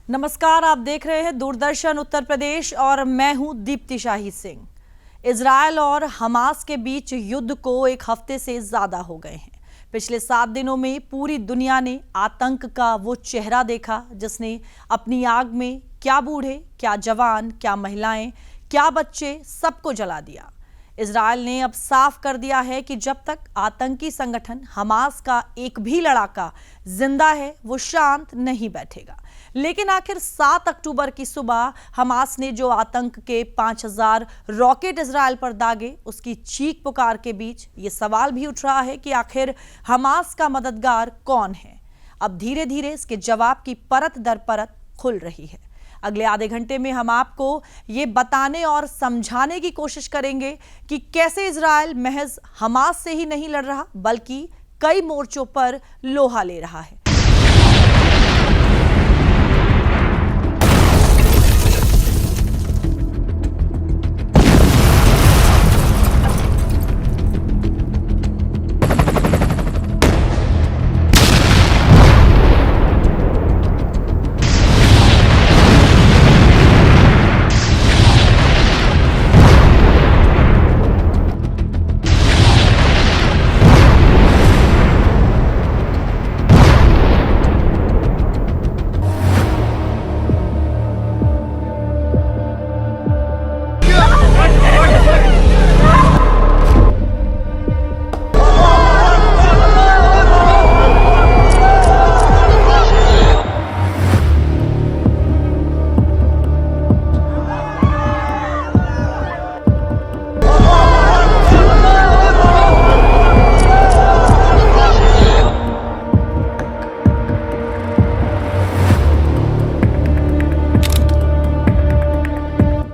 नमस्कार, आप देख रहे हैं दूरदर्शन उत्तर प्रदेश और मैं हूं दीप्ति शाही सिंह। इजरायल और हमास के बीच युद्ध को एक हफ्ते से ज्यादा हो गए हैं। पिछले 7 दिनों में पूरी दुनिया ने आतंक का वो चेहरा देखा जिसने अपनी आग में क्या बूढ़े, क्या जवान, क्या महिलाएं, क्या बच्चे, सबको जला दिया। इजरायल ने अब साफ कर दिया है कि जब तक आतंकी संगठन हमास का एक भी लड़ाका जिंदा है वो शांत नहीं बैठेगा। लेकिन आखिर 7 अक्टूबर की सुबह हमास ने जो आतंक के 5000 रॉकेट इजरायल पर दागे, उसकी चीख पुकार के बीच ये सवाल भी उठ रहा है कि आखिर हमास का मददगार कौन है। अब धीरे धीरे इसके जवाब की परत दर परत खुल रही है। अगले आधे घंटे में हम आपको ये बताने और समझाने की कोशिश करेंगे कि कैसे इजरायल महज हमास से ही नहीं लड़ रहा बल्कि कई मोर्चों पर लोहा ले रहा है।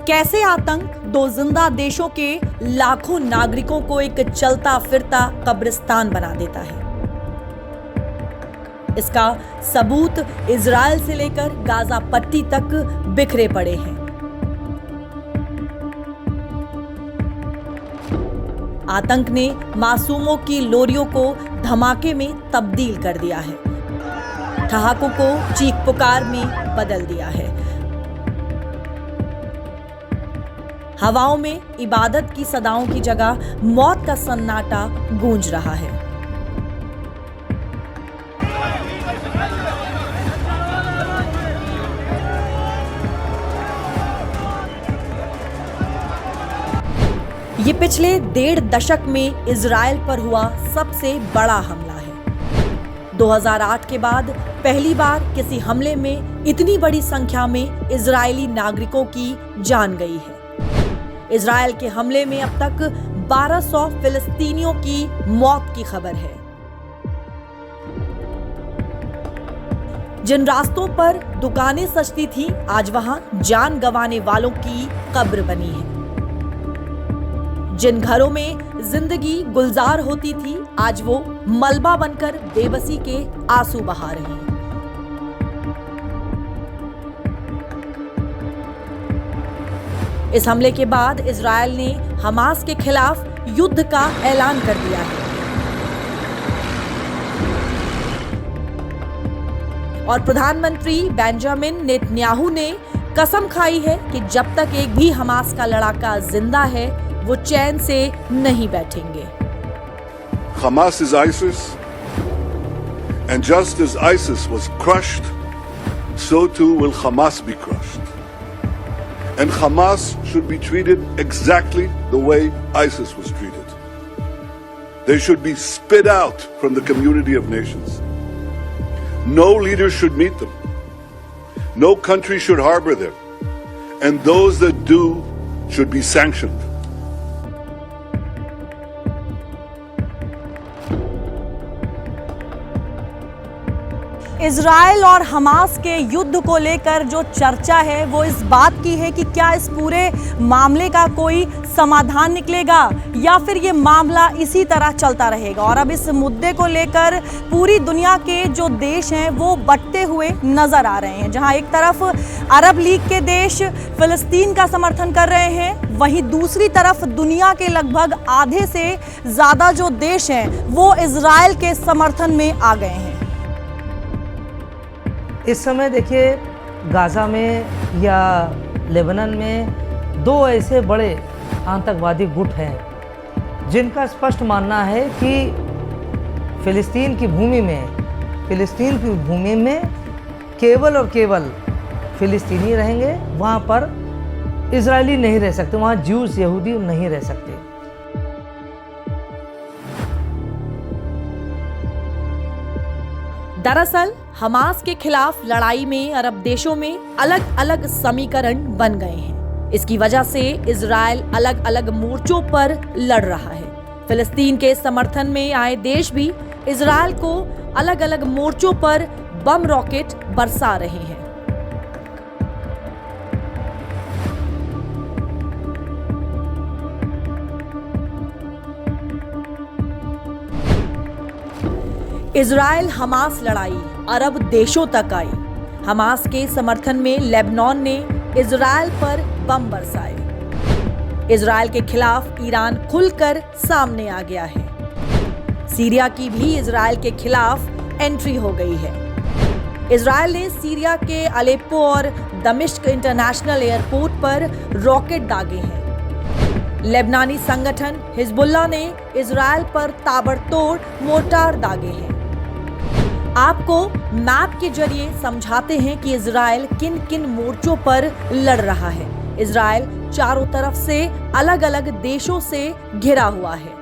कैसे आतंक दो जिंदा देशों के लाखों नागरिकों को एक चलता फिरता कब्रिस्तान बना देता है। इसका सबूत इजरायल से लेकर गाजा पट्टी तक बिखरे पड़े हैं। आतंक ने मासूमों की लोरियों को धमाके में तब्दील कर दिया है, ठहाकों को चीख पुकार में बदल दिया है। हवाओं में इबादत की सदाओं की जगह मौत का सन्नाटा गूंज रहा है। ये पिछले 1.5 दशक में इजरायल पर हुआ सबसे बड़ा हमला है। 2008 के बाद पहली बार किसी हमले में इतनी बड़ी संख्या में इजरायली नागरिकों की जान गई है। इजरायल के हमले में अब तक 1200 फिलिस्तीनियों की मौत की खबर है। जिन रास्तों पर दुकानें सजती थीं, आज वहां जान गंवाने वालों की कब्र बनी है। जिन घरों में जिंदगी गुलजार होती थी, आज वो मलबा बनकर बेबसी के आंसू बहा रहे हैं। इस हमले के बाद इजरायल ने हमास के खिलाफ युद्ध का ऐलान कर दिया है और प्रधानमंत्री बेंजामिन नेतन्याहू ने कसम खाई है कि जब तक एक भी हमास का लड़ाका जिंदा है वो चैन से नहीं बैठेंगे। Hamas is ISIS, and just as ISIS was crushed, so too will Hamas be crushed. And Hamas should be treated exactly the way ISIS was treated. They should be spit out from the community of nations. No leader should meet them. No country should harbor them. And those that do should be sanctioned. Israel और Hamas के युद्ध को लेकर जो चर्चा है वो इस बात की है कि क्या इस पूरे मामले का कोई समाधान निकलेगा या फिर ये मामला इसी तरह चलता रहेगा। और अब इस मुद्दे को लेकर पूरी दुनिया के जो देश हैं वो बंटते हुए नजर आ रहे हैं। जहां एक तरफ अरब लीग के देश फिलिस्तीन का समर्थन कर रहे हैं, वहीं दूसरी तरफ दुनिया के लगभग आधे से ज्यादा जो देश हैं वो इजरायल के समर्थन में आ गए हैं। इस समय देखिए गाज़ा में या लेबनान में दो ऐसे बड़े आतंकवादी गुट हैं जिनका स्पष्ट मानना है कि फ़िलिस्तीन की भूमि में केवल और केवल फ़िलिस्तीनी रहेंगे, वहाँ पर इजरायली नहीं रह सकते, वहाँ ज्यूस यहूदी नहीं रह सकते। दरअसल हमास के खिलाफ लड़ाई में अरब देशों में अलग अलग समीकरण बन गए हैं। इसकी वजह से इजराइल अलग अलग मोर्चों पर लड़ रहा है। फिलिस्तीन के समर्थन में आए देश भी इजराइल को अलग अलग मोर्चों पर बम रॉकेट बरसा रहे हैं। इजराइल हमास लड़ाई अरब देशों तक आई। हमास के समर्थन में लेबनान ने इजराइल पर बम बरसाए। इजराइल के खिलाफ ईरान खुलकर सामने आ गया है। सीरिया की भी इजराइल के खिलाफ एंट्री हो गई है। इजराइल ने सीरिया के अलेप्पो और दमिश्क इंटरनेशनल एयरपोर्ट पर रॉकेट दागे हैं। लेबनानी संगठन हिजबुल्लाह ने इजराइल पर ताबड़तोड़ मोर्टार दागे हैं। आपको मैप के जरिए समझाते हैं कि इजराइल किन किन मोर्चों पर लड़ रहा है। इजराइल चारों तरफ से अलग अलग देशों से घिरा हुआ है।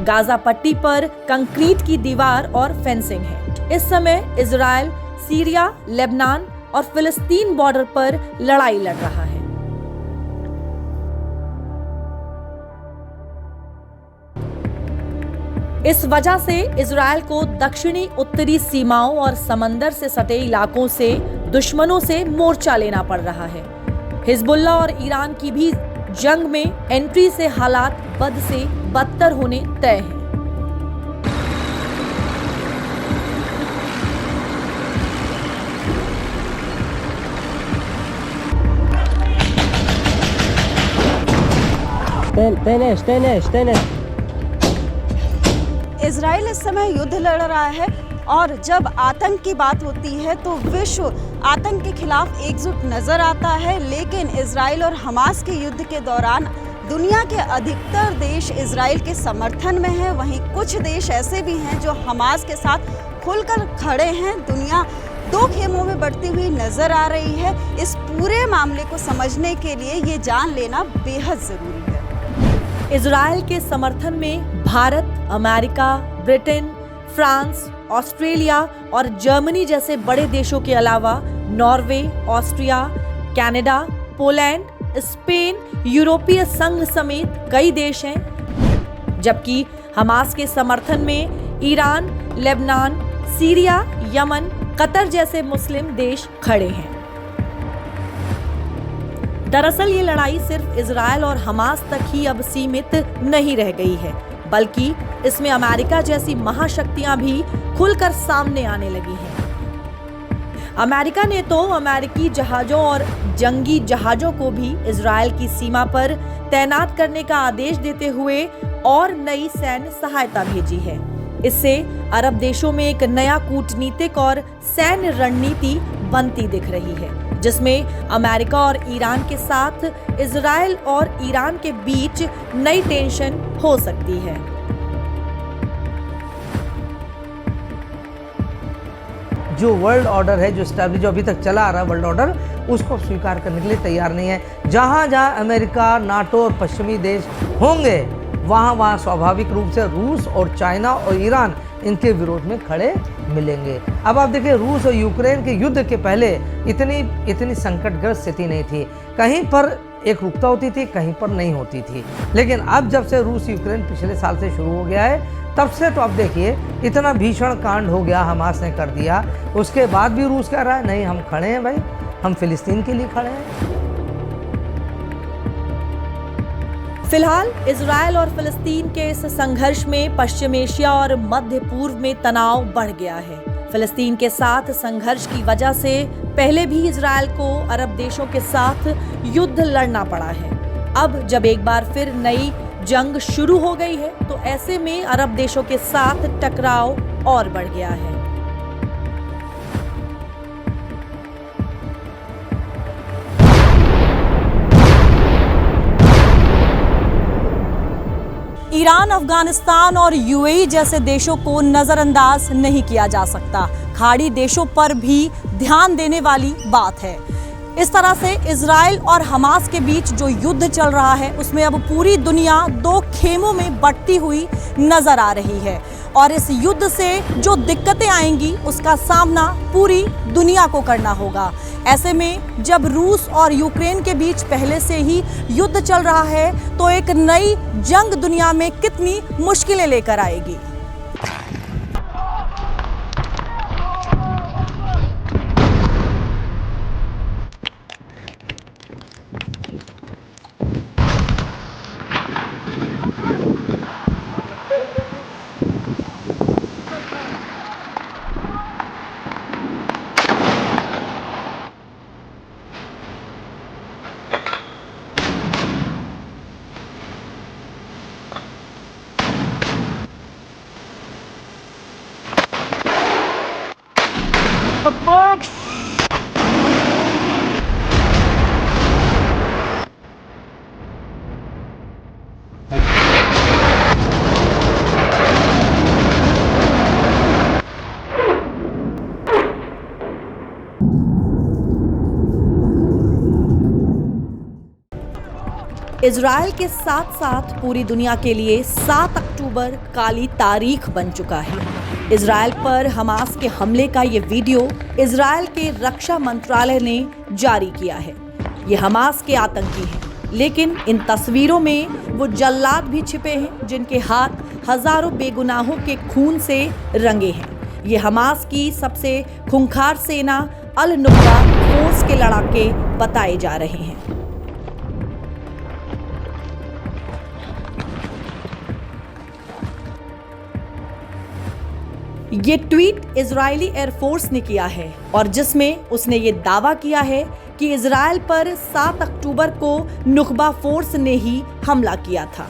गाजा पट्टी पर कंक्रीट की दीवार और फेंसिंग है। इस समय इजराइल सीरिया, लेबनान और फिलिस्तीन बॉर्डर पर लड़ाई लड़ रहा है। इस वजह से इजराइल को दक्षिणी उत्तरी सीमाओं और समंदर से सटे इलाकों से दुश्मनों से मोर्चा लेना पड़ रहा है। हिजबुल्लाह और ईरान की भी जंग में एंट्री से हालात बद से बदतर होने तय हैं। इजराइल इस समय युद्ध लड़ रहा है और जब आतंक की बात होती है तो विश्व आतंक के खिलाफ एकजुट नजर आता है। लेकिन इजराइल और हमास के युद्ध के दौरान दुनिया के अधिकतर देश इजराइल के समर्थन में हैं। वहीं कुछ देश ऐसे भी हैं जो हमास के साथ खुलकर खड़े हैं। दुनिया दो खेमों में बढ़ती हुई नजर आ रही है। इस पूरे मामले को समझने के लिए ये जान लेना बेहद जरूरी है। इजराइल के समर्थन में Bharat, America, Britain, France, Australia और जर्मनी जैसे बड़े देशों के अलावा Norway, Austria, Canada, Poland, Spain, यूरोपीय संघ समेत कई देश हैं। जबकि हमास के समर्थन में Iran, Lebanon, Syria, Yemen, Qatar जैसे मुस्लिम देश खड़े हैं। दरअसल ये लड़ाई सिर्फ इजराइल और हमास तक ही अब सीमित नहीं रह गई है, बल्कि इसमें अमेरिका जैसी महाशक्तियां भी खुलकर सामने आने लगी हैं। अमेरिका ने तो अमेरिकी जहाजों और जंगी जहाजों को भी इजराइल की सीमा पर तैनात करने का आदेश देते हुए और नई सैन्य सहायता भेजी है। इससे अरब देशों में एक नया कूटनीतिक और सैन्य रणनीति बनती दिख रही है, जिसमें अमेरिका और ईरान के साथ इजराइल और ईरान के बीच नई टेंशन हो सकती है। जो वर्ल्ड ऑर्डर है, जो अभी तक चला आ रहा है वर्ल्ड ऑर्डर, उसको स्वीकार करने के लिए तैयार नहीं है। जहाँ जहाँ अमेरिका, नाटो और पश्चिमी देश होंगे, वहाँ स्वाभाविक रूप से रूस और चाइना और ईरान इनके विरोध में खड़े मिलेंगे। अब आप देखिए, रूस और यूक्रेन के युद्ध के पहले इतनी संकटग्रस्त स्थिति नहीं थी। कहीं पर एक रुकता होती थी, कहीं पर नहीं होती थी। लेकिन अब जब से रूस यूक्रेन पिछले साल से शुरू हो गया है, तब से तो अब देखिए इतना भीषण कांड हो गया, हमास ने कर दिया। उसके बाद भी रूस कह रहा है नहीं, हम खड़े हैं भाई, हम फिलिस्तीन के लिए खड़े हैं। फिलहाल इजराइल और फिलिस्तीन के इस संघर्ष में पश्चिम एशिया और मध्य पूर्व में तनाव बढ़ गया है। फिलिस्तीन के साथ संघर्ष की वजह से पहले भी इजराइल को अरब देशों के साथ युद्ध लड़ना पड़ा है। अब जब एक बार फिर नई जंग शुरू हो गई है, तो ऐसे में अरब देशों के साथ टकराव और बढ़ गया है। ईरान, अफगानिस्तान और यूएई जैसे देशों को नजरअंदाज नहीं किया जा सकता। खाड़ी देशों पर भी ध्यान देने वाली बात है। इस तरह से इजराइल और हमास के बीच जो युद्ध चल रहा है उसमें अब पूरी दुनिया दो खेमों में बंटती हुई नजर आ रही है और इस युद्ध से जो दिक्कतें आएंगी उसका सामना पूरी दुनिया को करना होगा। ऐसे में जब रूस और यूक्रेन के बीच पहले से ही युद्ध चल रहा है तो एक नई जंग दुनिया में कितनी मुश्किलें लेकर आएगी। इजराइल के साथ साथ पूरी दुनिया के लिए 7 अक्टूबर काली तारीख बन चुका है। इजराइल पर हमास के हमले का ये वीडियो इजराइल के रक्षा मंत्रालय ने जारी किया है। ये हमास के आतंकी हैं, लेकिन इन तस्वीरों में वो जल्लाद भी छिपे हैं जिनके हाथ हजारों बेगुनाहों के खून से रंगे हैं। ये हमास की सबसे खूंखार सेना अल नुक्बा फोर्स के लड़ाके बताए जा रहे हैं। ये ट्वीट इजरायली एयरफोर्स ने किया है और जिसमें उसने ये दावा किया है कि इजराइल पर 7 अक्टूबर को नुक्बा फोर्स ने ही हमला किया था।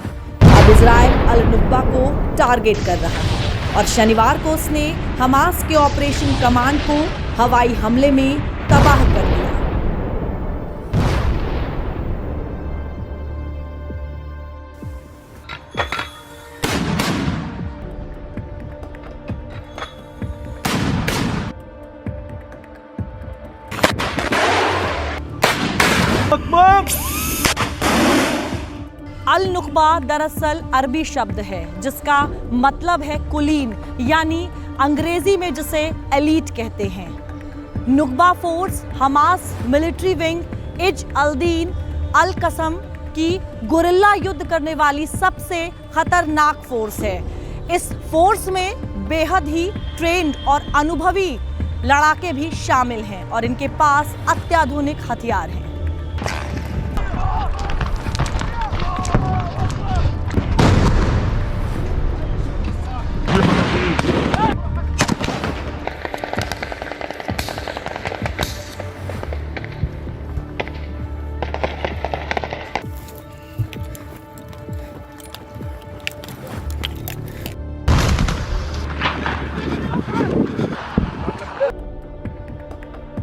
अब इजराइल अल नुक्बा को टारगेट कर रहा है और शनिवार को उसने हमास के ऑपरेशन कमांड को हवाई हमले में तबाह कर दिया। अल नुक्बा दरअसल अरबी शब्द है जिसका मतलब है कुलीन, यानी अंग्रेजी में जिसे एलीट कहते हैं। Nukhba force Hamas military wing Izz al Din al Qassam की गुरिल्ला युद्ध करने वाली सबसे खतरनाक फोर्स है। इस फोर्स में बेहद ही ट्रेंड और अनुभवी लड़ाके भी शामिल हैं और इनके पास अत्याधुनिक हथियार हैं।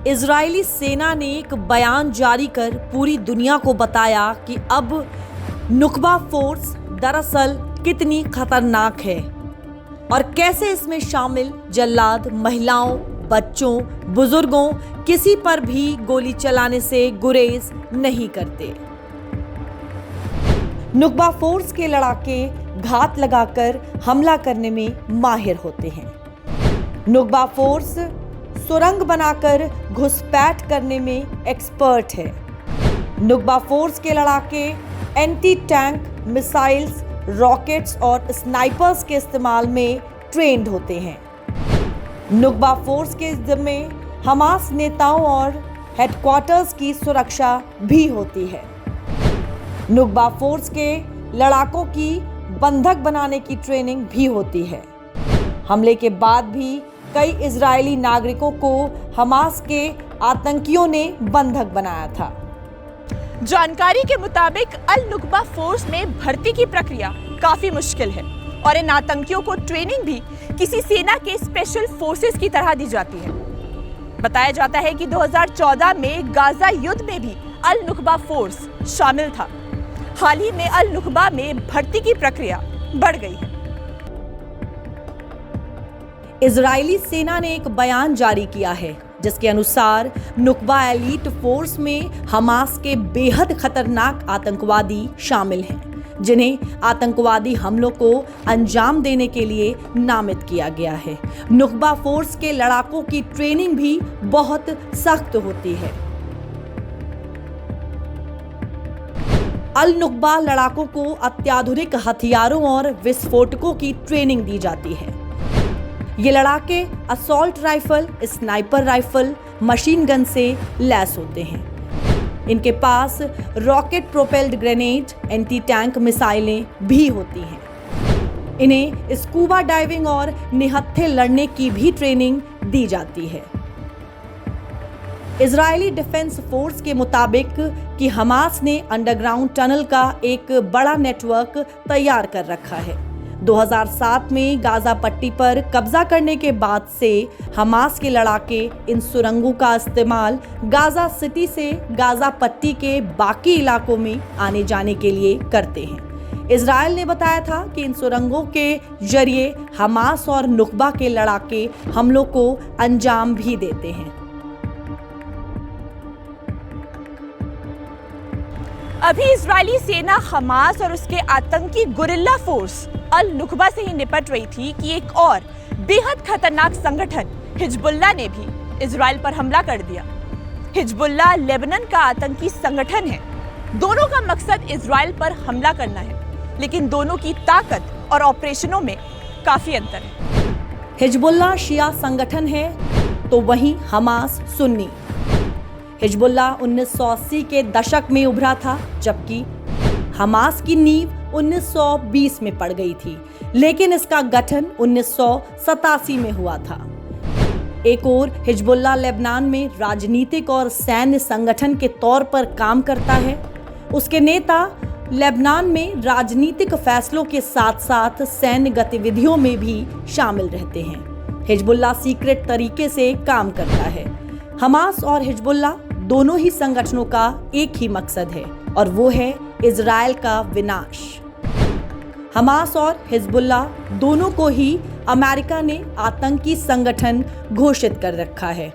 इजरायली सेना ने एक बयान जारी कर पूरी दुनिया को बताया कि अब नुक्बा फोर्स दरअसल कितनी खतरनाक है और कैसे इसमें शामिल जल्लाद महिलाओं, बच्चों, बुजुर्गों किसी पर भी गोली चलाने से गुरेज नहीं करते। नुक्बा फोर्स के लड़ाके घात लगाकर हमला करने में माहिर होते हैं। नुक्बा फोर्स सुरंग बनाकर घुसपैठ करने में एक्सपर्ट है। नुक्बा फोर्स के लड़ाके एंटी टैंक मिसाइल्स, रॉकेट्स और स्नाइपर्स के इस्तेमाल में ट्रेंड होते हैं। नुक्बा फोर्स के जिम्मे हमास नेताओं और हेडक्वार्टर्स की सुरक्षा भी होती है। नुक्बा फोर्स के लड़ाकों की बंधक बनाने की ट्रेनिंग भी होती है। हमले के बाद भी कई इजरायली नागरिकों को हमास के आतंकियों ने बंधक बनाया था। जानकारी के मुताबिक अल नुक्बा फोर्स में भर्ती की प्रक्रिया काफी मुश्किल है और इन आतंकियों को ट्रेनिंग भी किसी सेना के स्पेशल फोर्सेस की तरह दी जाती है। बताया जाता है कि 2014 में गाजा युद्ध में भी अल नुक्बा फोर्स शामिल था। हाल ही में अल नुक्बा में भर्ती की प्रक्रिया बढ़ गई है। इजरायली सेना ने एक बयान जारी किया है जिसके अनुसार नुकबा एलीट फोर्स में हमास के बेहद खतरनाक आतंकवादी शामिल हैं, जिन्हें आतंकवादी हमलों को अंजाम देने के लिए नामित किया गया है। नुकबा फोर्स के लड़ाकों की ट्रेनिंग भी बहुत सख्त होती है। अल नुकबा लड़ाकों को अत्याधुनिक हथियारों और विस्फोटकों की ट्रेनिंग दी जाती है। ये लड़ाके assault rifle, sniper rifle, machine gun से लैस होते हैं। इनके पास rocket propelled grenade, anti tank मिसाइलें भी होती हैं। इन्हें स्कूबा डाइविंग और निहत्थे लड़ने की भी ट्रेनिंग दी जाती है। इजरायली डिफेंस फोर्स के मुताबिक कि हमास ने अंडरग्राउंड टनल का एक बड़ा नेटवर्क तैयार कर रखा है। 2007 में गाजा पट्टी पर कब्जा करने के बाद से हमास के लड़ाके इन सुरंगों का इस्तेमाल गाजा सिटी से गाजा पट्टी के बाकी इलाकों में आने जाने के लिए करते हैं। इजराइल ने बताया था कि इन सुरंगों के जरिए हमास और नुकबा के लड़ाके हमलों को अंजाम भी देते हैं। अभी इजरायली सेना हमास और उसके आतंकी गुरिल्ला फोर्स अल नुकबा से ही निपट रही थी कि एक और बेहद खतरनाक संगठन हिजबुल्लाह ने भी इजराइल पर हमला कर दिया। हिजबुल्लाह लेबनान का आतंकी संगठन है। दोनों का मकसद इजराइल पर हमला करना है, लेकिन दोनों की ताकत और ऑपरेशनों में काफी अंतर है। हिजबुल्लाह शिया संगठन है तो वहीं हमास सुन्नी। हिजबुल्लाह 1980 के दशक में उभरा था, जबकि हमास की नींव 1920 में पड़ गई थी, लेकिन इसका गठन 1987 में हुआ था। एक और हिजबुल्लाह लेबनान में राजनीतिक और सैन्य संगठन के तौर पर काम करता है। उसके नेता लेबनान में राजनीतिक फैसलों के साथ साथ सैन्य गतिविधियों में भी शामिल रहते हैं। हिजबुल्लाह सीक्रेट तरीके से काम करता है। हमास और हिजबुल्लाह दोनों ही संगठनों का एक ही मकसद है और वो है इजराइल का विनाश। हमास और हिजबुल्लाह दोनों को ही अमेरिका ने आतंकी संगठन घोषित कर रखा है।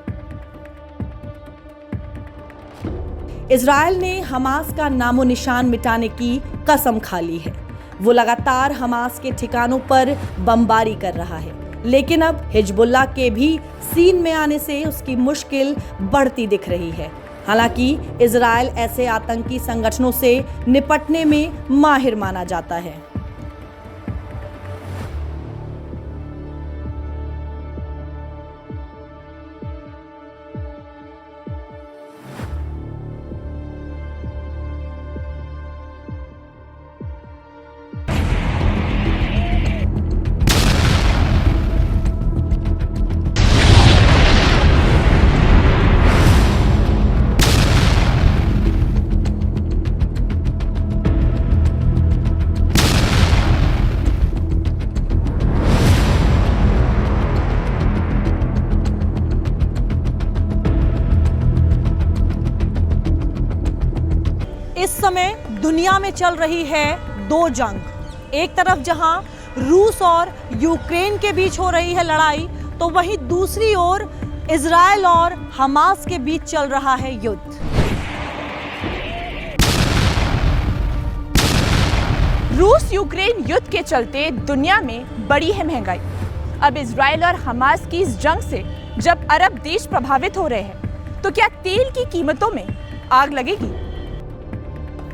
इजराइल ने हमास का नामो निशान मिटाने की कसम खा ली है। वो लगातार हमास के ठिकानों पर बमबारी कर रहा है, लेकिन अब हिजबुल्लाह के भी सीन में आने से उसकी मुश्किल बढ़ती दिख रही है। हालांकि इजराइल ऐसे आतंकी संगठनों से निपटने में माहिर माना जाता है। इस समय दुनिया में चल रही है दो जंग। एक तरफ जहां रूस और यूक्रेन के बीच हो रही है लड़ाई, तो वहीं दूसरी ओर इजराइल और हमास के बीच चल रहा है युद्ध। रूस यूक्रेन युद्ध के चलते दुनिया में बड़ी है महंगाई। अब इजराइल और हमास की इस जंग से जब अरब देश प्रभावित हो रहे हैं, तो क्या तेल की कीमतों में आग लगेगी?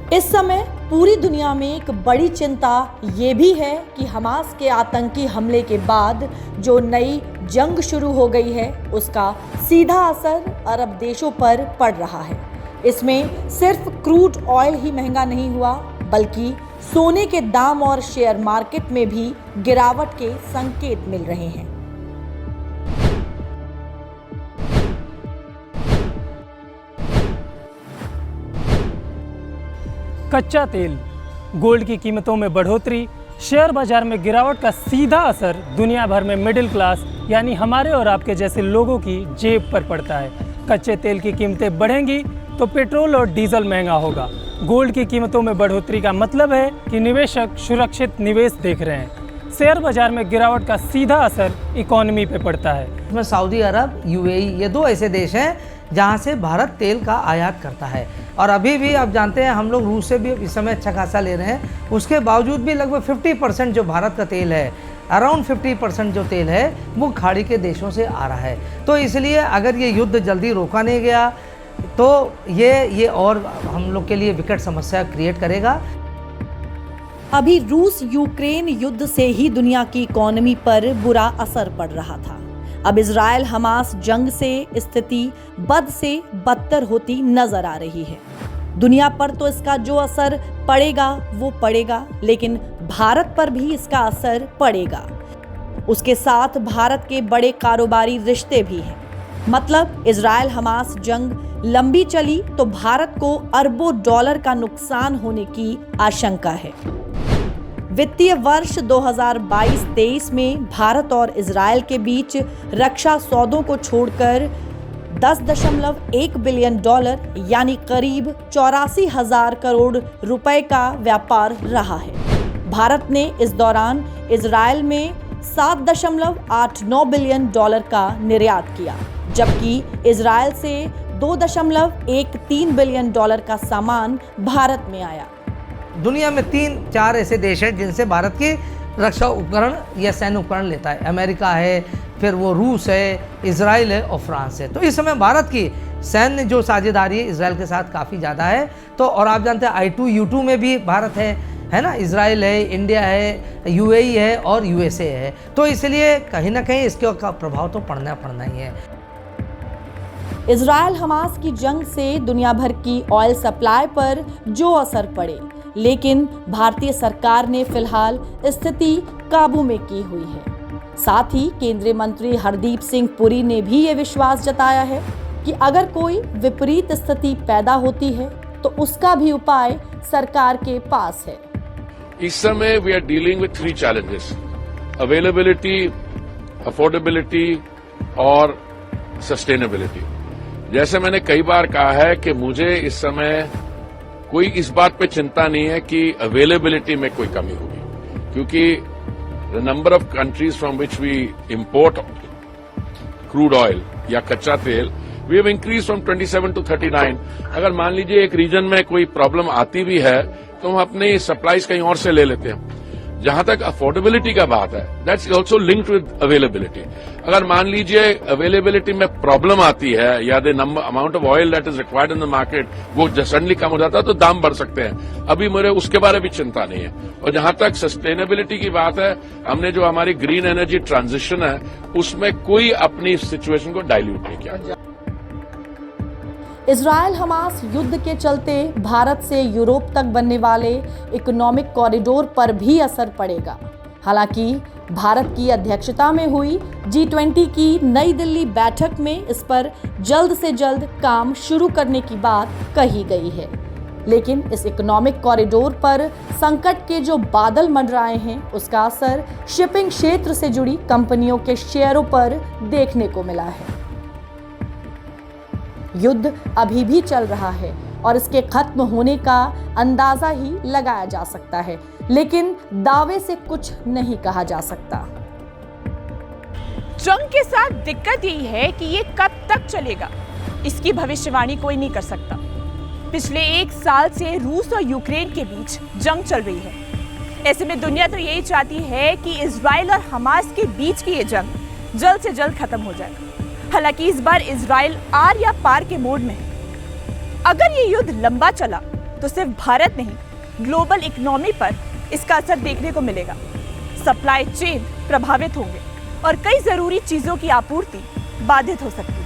इस समय पूरी दुनिया में एक बड़ी चिंता ये भी है कि हमास के आतंकी हमले के बाद जो नई जंग शुरू हो गई है, उसका सीधा असर अरब देशों पर पड़ रहा है। इसमें सिर्फ क्रूड ऑयल ही महंगा नहीं हुआ, बल्कि सोने के दाम और शेयर मार्केट में भी गिरावट के संकेत मिल रहे हैं। कच्चा तेल, गोल्ड की कीमतों में बढ़ोतरी, शेयर बाजार में गिरावट का सीधा असर दुनिया भर में मिडिल क्लास यानी हमारे और आपके जैसे लोगों की जेब पर पड़ता है। कच्चे तेल की कीमतें बढ़ेंगी तो पेट्रोल और डीजल महंगा होगा गोल्ड की कीमतों में बढ़ोतरी का मतलब है कि निवेशक सुरक्षित निवेश देख रहे हैं। शेयर बाजार में गिरावट का सीधा असर इकोनॉमी पे पड़ता है। इसमें सऊदी अरब, यूएई, ये दो ऐसे देश हैं जहाँ से भारत तेल का आयात करता है। और अभी भी आप जानते हैं हम लोग रूस से भी इस समय अच्छा खासा ले रहे हैं, उसके बावजूद भी लगभग 50% जो भारत का तेल है, अराउंड 50% जो तेल है वो खाड़ी के देशों से आ रहा है। तो इसलिए अगर ये युद्ध जल्दी रोका नहीं गया तो ये और हम लोग के लिए विकट समस्या क्रिएट करेगा। अभी रूस यूक्रेन युद्ध से ही दुनिया की इकोनॉमी पर बुरा असर पड़ रहा था। अब इजराइल हमास जंग से स्थिति बद से बदतर होती नजर आ रही है। दुनिया पर तो इसका जो असर पड़ेगा वो पड़ेगा, लेकिन भारत पर भी इसका असर पड़ेगा। उसके साथ भारत के बड़े कारोबारी रिश्ते भी हैं। मतलब इजराइल हमास जंग लंबी चली तो भारत को अरबों डॉलर का नुकसान होने की आशंका है। वित्तीय वर्ष 2022-23 में भारत और इजराइल के बीच रक्षा सौदों को छोड़कर 10.1 बिलियन डॉलर यानी करीब 84,000 करोड़ रुपए का व्यापार रहा है। भारत ने इस दौरान इजराइल में 7.89 बिलियन डॉलर का निर्यात किया, जबकि इजराइल से 2.13 बिलियन डॉलर का सामान भारत में आया। दुनिया में 3-4 ऐसे देश हैं जिनसे भारत की रक्षा उपकरण या सैन्य उपकरण लेता है। अमेरिका है, फिर वो रूस है, इजराइल है और फ्रांस है। तो इस समय भारत की सैन्य जो साझेदारी है इजराइल के साथ काफ़ी ज़्यादा है। तो और आप जानते हैं I2U2 में भी भारत है ना, इजराइल है, इंडिया है, यूएई है और यूएसए है। तो इसलिए कहीं ना कहीं इसके का प्रभाव तो पड़ना ही है। इजराइल हमास की जंग से दुनिया भर की ऑयल सप्लाई पर जो असर पड़े, लेकिन भारतीय सरकार ने फिलहाल स्थिति काबू में की हुई है। साथ ही केंद्रीय मंत्री हरदीप सिंह पुरी ने भी ये विश्वास जताया है कि अगर कोई विपरीत स्थिति पैदा होती है तो उसका भी उपाय सरकार के पास है। इस समय we are dealing with 3 challenges: availability, affordability और सस्टेनेबिलिटी। जैसे मैंने कई बार कहा है कि मुझे इस समय कोई इस बात पे चिंता नहीं है कि अवेलेबिलिटी में कोई कमी होगी, क्योंकि the number of countries from which we import crude oil या कच्चा तेल we have increase from 27 to 39। अगर मान लीजिए एक रीजन में कोई प्रॉब्लम आती भी है तो हम अपनी सप्लाईज कहीं और से ले लेते हैं। जहां तक अफोर्डेबिलिटी का बात है, that's also linked with availability. अगर मान लीजिए अवेलेबिलिटी में प्रॉब्लम आती है या the amount of oil that is required in the market वो सडनली कम हो जाता है तो दाम बढ़ सकते हैं। अभी मेरे उसके बारे में चिंता नहीं है। और जहां तक सस्टेनेबिलिटी की बात है, हमने जो हमारी ग्रीन एनर्जी ट्रांजिशन है उसमें कोई अपनी सिचुएशन को डाइल्यूट नहीं किया। इजराइल हमास युद्ध के चलते भारत से यूरोप तक बनने वाले इकोनॉमिक कॉरिडोर पर भी असर पड़ेगा। हालांकि भारत की अध्यक्षता में हुई G20 की नई दिल्ली बैठक में इस पर जल्द से जल्द काम शुरू करने की बात कही गई है। लेकिन इस इकोनॉमिक कॉरिडोर पर संकट के जो बादल मंडराए हैं उसका असर शिपिंग क्षेत्र से जुड़ी कंपनियों के शेयरों पर देखने को मिला है। युद्ध अभी भी चल रहा है और इसके खत्म होने का अंदाजा ही लगाया जा सकता है, लेकिन दावे से कुछ नहीं कहा जा सकता। जंग के साथ दिक्कत यही है कि ये कब तक चलेगा, इसकी भविष्यवाणी कोई नहीं कर सकता। पिछले 1 साल से रूस और यूक्रेन के बीच जंग चल रही है। ऐसे में दुनिया तो यही चाहती है कि इजराइल और हमास के बीच की ये जंग जल्द से जल्द खत्म हो जाए। हालांकि इस बार इजराइल आर या पार के मोड में है। अगर ये युद्ध लंबा चला तो सिर्फ भारत नहीं, ग्लोबल इकोनॉमी पर इसका असर देखने को मिलेगा। सप्लाई चेन प्रभावित होंगे और कई जरूरी चीजों की आपूर्ति बाधित हो सकती है।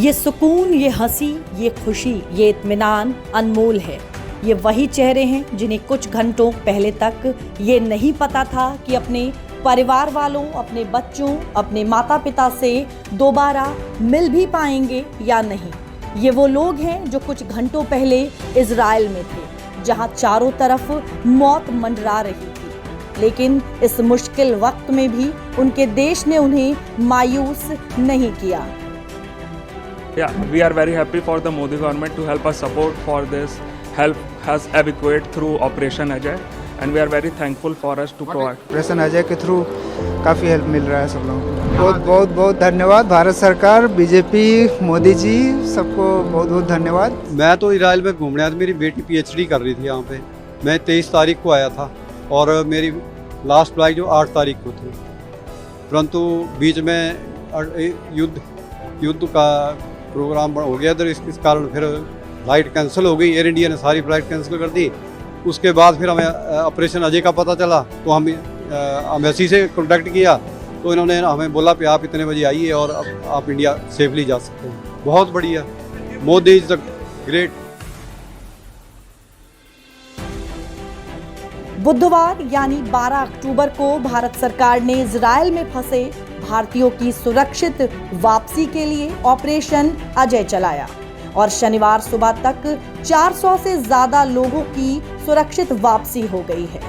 ये सुकून, ये हंसी, ये खुशी, ये इत्मीनान अनमोल है। ये वही चेहरे हैं जिन्हें कुछ घंटों पहले तक ये नहीं पता था कि अपने परिवार वालों, अपने बच्चों, अपने माता पिता से दोबारा मिल भी पाएंगे या नहीं। ये वो लोग हैं जो कुछ घंटों पहले इजराइल में थे, जहां चारों तरफ मौत मंडरा रही थी, लेकिन इस मुश्किल वक्त में भी उनके देश ने उन्हें मायूस नहीं किया। Yeah, we are very happy for the Modi government to help us support for this help has evacuate through Operation Ajay, and we are very thankful for us to provide. Operation Ajay के through काफ़ी help मिल रहा है सब लोगों को। बहुत बहुत बहुत धन्यवाद भारत सरकार, बीजेपी, मोदी जी, सबको बहुत बहुत धन्यवाद। मैं तो इजराइल में घूमने आया था, मेरी बेटी पीएचडी कर रही थी यहाँ पे। मैं 23 तारीख को आया था और मेरी लास्ट फ्लाइट जो 8 तारीख को थी, परंतु बीच में युद्ध का प्रोग्राम हो गया तो इस कारण फिर फ्लाइट कैंसिल हो गई। एयर इंडिया ने सारी फ्लाइट कैंसिल कर दी। उसके बाद फिर हमें ऑपरेशन अजय का पता चला तो हम एम्बेसी से कॉन्टैक्ट किया तो इन्होंने हमें बोला कि आप इतने बजे आइए और अब आप इंडिया सेफली जा सकते हैं। बहुत बढ़िया, मोदी इज द ग्रेट। बुधवार यानी 12 अक्टूबर को भारत सरकार ने इजराइल में फंसे भारतीयों की सुरक्षित वापसी के लिए ऑपरेशन अजय चलाया और शनिवार सुबह तक 400 से ज्यादा लोगों की सुरक्षित वापसी हो गई है।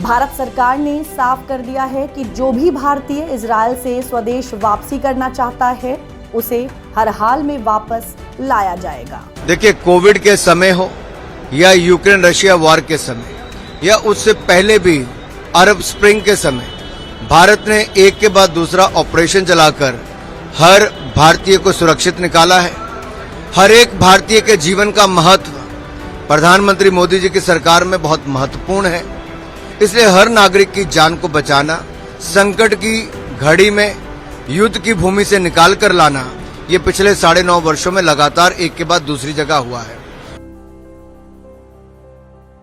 भारत सरकार ने साफ कर दिया है कि जो भी भारतीय इजराइल से स्वदेश वापसी करना चाहता है उसे हर हाल में वापस लाया जाएगा। देखिए, कोविड के समय हो या यूक्रेन रशिया वॉर के समय या उससे पहले भी अरब स्प्रिंग के समय, भारत ने एक के बाद दूसरा ऑपरेशन चलाकर हर भारतीय को सुरक्षित निकाला है। हर एक भारतीय के जीवन का महत्व प्रधानमंत्री मोदी जी की सरकार में बहुत महत्वपूर्ण है। इसलिए हर नागरिक की जान को बचाना, संकट की घड़ी में युद्ध की भूमि से निकाल कर लाना, ये पिछले 9.5 वर्षों में लगातार एक के बाद दूसरी जगह हुआ है।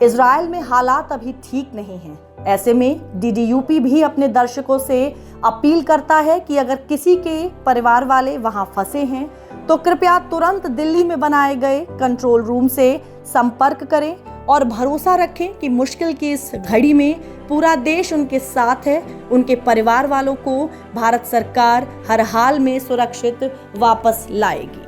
इजराइल में हालात अभी ठीक नहीं हैं। ऐसे में डीडीयूपी भी अपने दर्शकों से अपील करता है कि अगर किसी के परिवार वाले वहां फंसे हैं तो कृपया तुरंत दिल्ली में बनाए गए कंट्रोल रूम से संपर्क करें और भरोसा रखें कि मुश्किल की इस घड़ी में पूरा देश उनके साथ है। उनके परिवार वालों को भारत सरकार हर हाल में सुरक्षित वापस लाएगी।